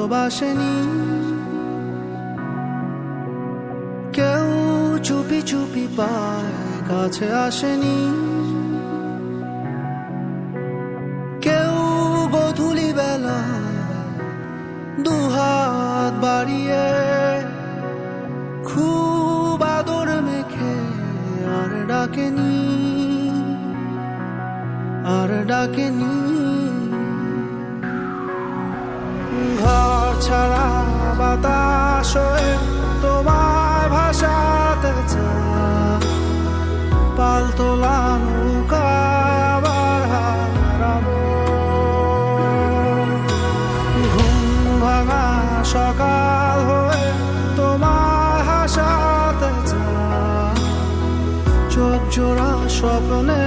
ভালোবাসেনি, কেউ চুপি চুপি পায় কাছে আসেনি, কেউ গধূলি বেলা দুহাত বাড়িয়ে খুব আদর মেখে আর ডাকেনি, আর ডাকেনি। ঘর ছাড়া বাতাস হয়ে তোমায় ভাসাতে চায়, পালতোলা নৌকায় আবার হারাবো। ঘুম ভাঙা সকাল হয়ে তোমায় হাসাতে চায়, চোখ জোড়া স্বপ্নে